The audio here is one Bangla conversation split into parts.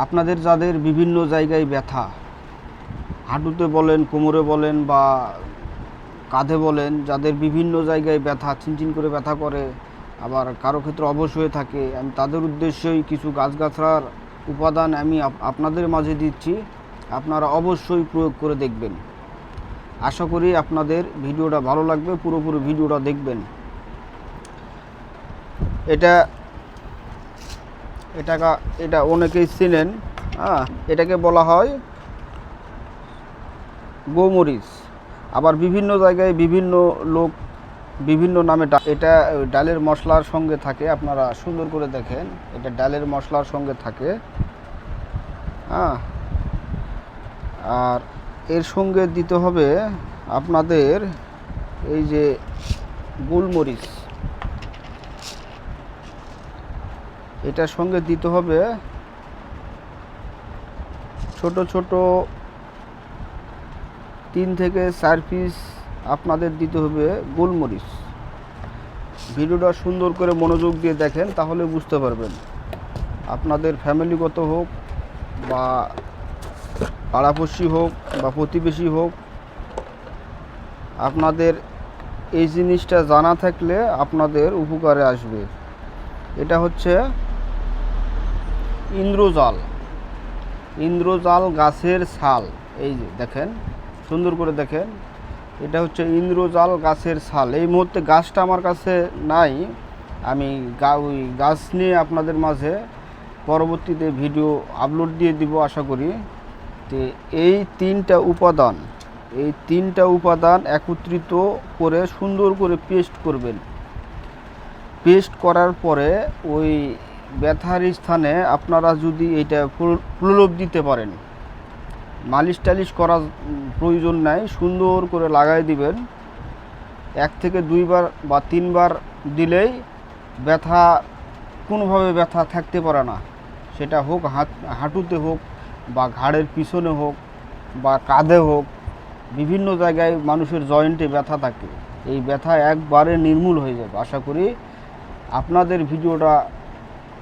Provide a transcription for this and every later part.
আপনাদের যাদের বিভিন্ন জায়গায় ব্যথা, হাঁটুতে বলেন, কোমরে বলেন বা কাঁধে বলেন, যাদের বিভিন্ন জায়গায় ব্যথা, চিনচিন করে ব্যথা করে, আবার কারো ক্ষেত্রে অবশ হয়ে থাকে, আমি তাদের উদ্দেশ্যেই কিছু গাছগাছড়ার উপাদান আমি আপনাদের মাঝে দিচ্ছি। আপনারা অবশ্যই প্রয়োগ করে দেখবেন। আশা করি আপনাদের ভিডিওটা ভালো লাগবে, পুরোপুরি ভিডিওটা দেখবেন। এটা অনেকেই চেনেন। এটাকে বলা হয় গোমরিচ। আবার বিভিন্ন জায়গায় বিভিন্ন লোক বিভিন্ন নামে এটা ডালের মশলার সঙ্গে থাকে। আপনারা সুন্দর করে দেখেন, এটা ডালের মশলার সঙ্গে থাকে। আর এর সঙ্গে দিতে হবে আপনাদের এই যে গোলমরিচ, এটার সঙ্গে দিতে হবে ছোট ছোট 3 থেকে 4 পিস আপনাদের দিতে হবে গোলমরিচ। ভিডিওটা সুন্দর করে মনোযোগ দিয়ে দেখেন, তাহলে বুঝতে পারবেন। আপনাদের ফ্যামিলিগত হোক বা পাড়াপড়শি হোক বা প্রতিবেশী হোক, আপনাদের এই জিনিসটা জানা থাকলে আপনাদের উপকারে আসবে। এটা হচ্ছে ইন্দ্রজাল গাছের ছাল। এই যে দেখেন, সুন্দর করে দেখেন, এটা হচ্ছে ইন্দ্রজাল গাছের ছাল। এই মুহূর্তে গাছটা আমার কাছে নাই, আমি ওই গাছ নিয়ে আপনাদের মাঝে পরবর্তীতে ভিডিও আপলোড দিয়ে দিব আশা করি। তো এই তিনটা উপাদান একত্রিত করে সুন্দর করে পেস্ট করবেন। পেস্ট করার পরে ওই ব্যথার স্থানে আপনারা যদি এটা প্রলেপ দিতে পারেন, মালিশ টালিশ করার প্রয়োজন নাই, সুন্দর করে লাগাই দিবেন। 1 থেকে 2 বার বা 3 বার দিলেই ব্যথা, কোনোভাবে ব্যথা থাকতে পারে না। সেটা হোক হাঁটুতে হোক বা ঘাড়ের পিছনে হোক বা কাঁধে হোক, বিভিন্ন জায়গায় মানুষের জয়েন্টে ব্যথা থাকে। এই ব্যথা একবারে নির্মূল হয়ে যাবে। আশা করি আপনাদের ভিডিওটা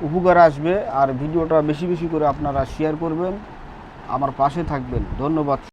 উপকার আসবে। আর ভিডিওটা বেশি বেশি করে আপনারা শেয়ার করবেন, আমার পাশে থাকবেন। ধন্যবাদ।